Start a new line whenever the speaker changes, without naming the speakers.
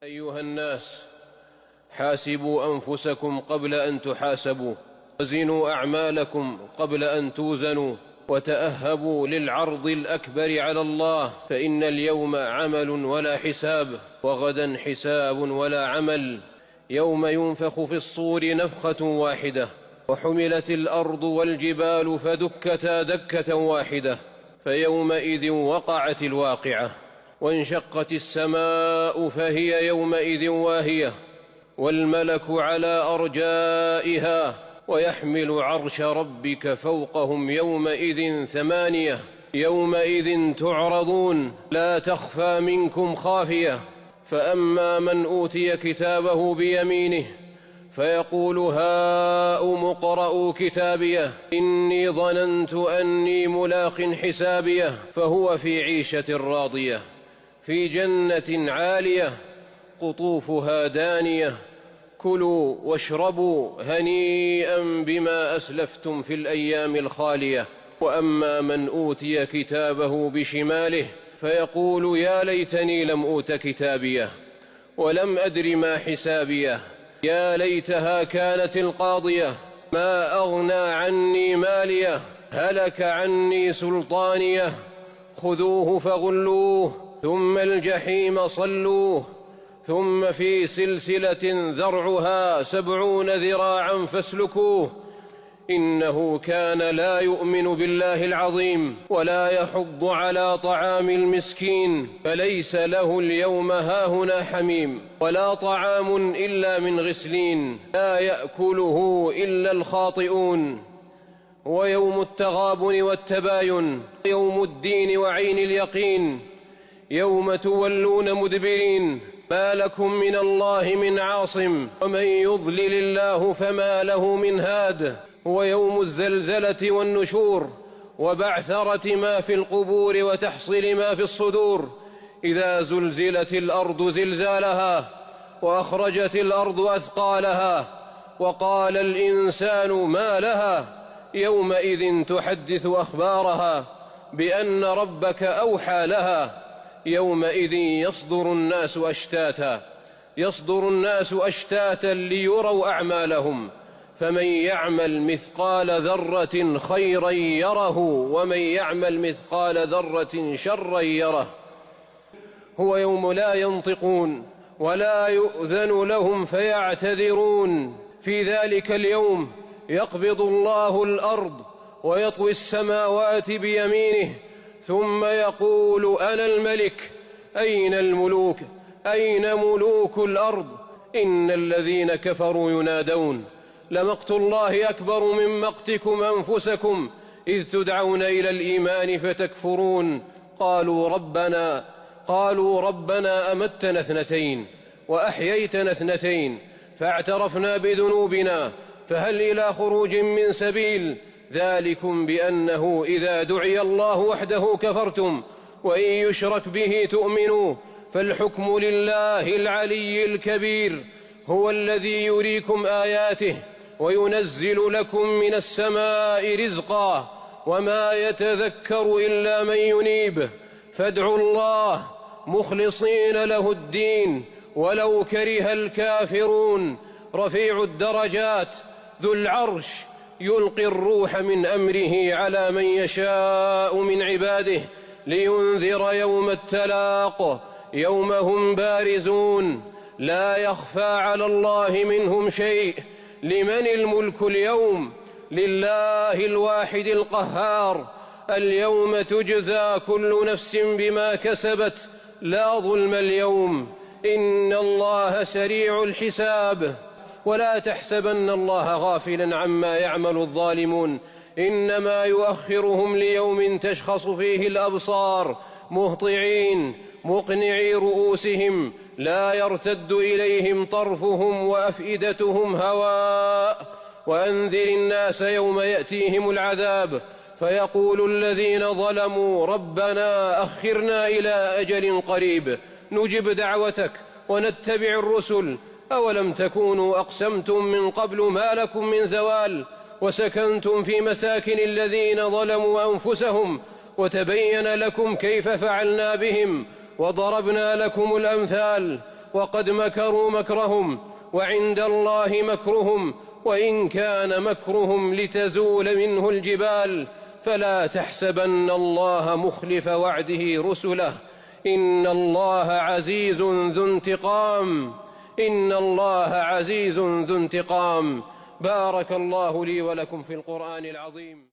أيها الناس، حاسبوا أنفسكم قبل أن تحاسبوا، وزنوا أعمالكم قبل أن توزنوا، وتأهبوا للعرض الأكبر على الله، فإن اليوم عمل ولا حساب، وغدا حساب ولا عمل. يوم ينفخ في الصور نفخة واحدة، وحملت الأرض والجبال فدكتا دكة واحدة، فيومئذ وقعت الواقعة، وانشقت السماء فهي يومئذ واهية، والملك على أرجائها، ويحمل عرش ربك فوقهم يومئذ ثمانية. يومئذ تعرضون لا تخفى منكم خافية. فأما من أوتي كتابه بيمينه فيقول هاؤم اقرءوا كتابيه إني ظننت أني ملاق حسابيه، فهو في عيشة راضية في جنة عالية قطوفها دانية، كلوا واشربوا هنيئا بما أسلفتم في الأيام الخالية. وأما من أوتي كتابه بشماله فيقول يا ليتني لم أوت كتابيه ولم أدر ما حسابيه، يا ليتها كانت القاضية، ما أغنى عني ماليه، هلك عني سلطانيه، خذوه فغلوه ثم الجحيم صلوه، ثم في سلسلة ذرعها 70 ذراعا فاسلكوه، إنه كان لا يؤمن بالله العظيم ولا يحض على طعام المسكين، فليس له اليوم هاهنا حميم ولا طعام إلا من غسلين لا يأكله إلا الخاطئون. هو يوم التغابن والتباين، يوم الدين وعين اليقين، يوم تولون مدبرين، ما لكم من الله من عاصم، ومن يضلل الله فما له من هاد. هو يوم الزلزلة والنشور، وبعثرة ما في القبور وتحصيل ما في الصدور، إذا زلزلت الأرض زلزالها وأخرجت الأرض أثقالها وقال الإنسان ما لها، يومئذ تحدث أخبارها بأن ربك أوحى لها. يومئذ يصدر الناس أشتاتا ليروا أعمالهم، فمن يعمل مثقال ذرة خيرا يره، ومن يعمل مثقال ذرة شرا يره. هو يوم لا ينطقون ولا يؤذن لهم فيعتذرون. في ذلك اليوم يقبض الله الأرض ويطوي السماوات بيمينه، ثم يقول أنا الملك، أين الملوك؟ أين ملوك الأرض؟ إن الذين كفروا ينادون لمقت الله أكبر من مقتكم أنفسكم إذ تدعون إلى الإيمان فتكفرون. قالوا ربنا أمتنا 2 وأحييتنا 2 فاعترفنا بذنوبنا فهل إلى خروج من سبيل؟ ذلكم بأنه إذا دعي الله وحده كفرتم، وإن يشرك به تؤمنوا، فالحكم لله العلي الكبير. هو الذي يريكم آياته وينزل لكم من السماء رزقا، وما يتذكر إلا من ينيب، فادعوا الله مخلصين له الدين ولو كره الكافرون. رفيع الدرجات ذو العرش يلقي الروح من أمره على من يشاء من عباده لينذر يوم التلاق، يوم هم بارزون لا يخفى على الله منهم شيء. لمن الملك اليوم؟ لله الواحد القهار. اليوم تجزى كل نفس بما كسبت لا ظلم اليوم، إن الله سريع الحساب. ولا تحسبن الله غافلا عما يعمل الظالمون، إنما يؤخرهم ليوم تشخص فيه الأبصار، مهطعين مقنعي رؤوسهم لا يرتد إليهم طرفهم وأفئدتهم هواء. وأنذر الناس يوم يأتيهم العذاب فيقول الذين ظلموا ربنا أخرنا إلى أجل قريب نجب دعوتك ونتبع الرسل، أولم تكونوا أقسمتم من قبل ما لكم من زوال، وسكنتم في مساكن الذين ظلموا أنفسهم، وتبين لكم كيف فعلنا بهم، وضربنا لكم الأمثال. وقد مكروا مكرهم وعند الله مكرهم وإن كان مكرهم لتزول منه الجبال فلا تحسبن الله مخلف وعده رسله إن الله عزيز ذو انتقام إن الله عزيز ذو انتقام. بارك الله لي ولكم في القرآن العظيم.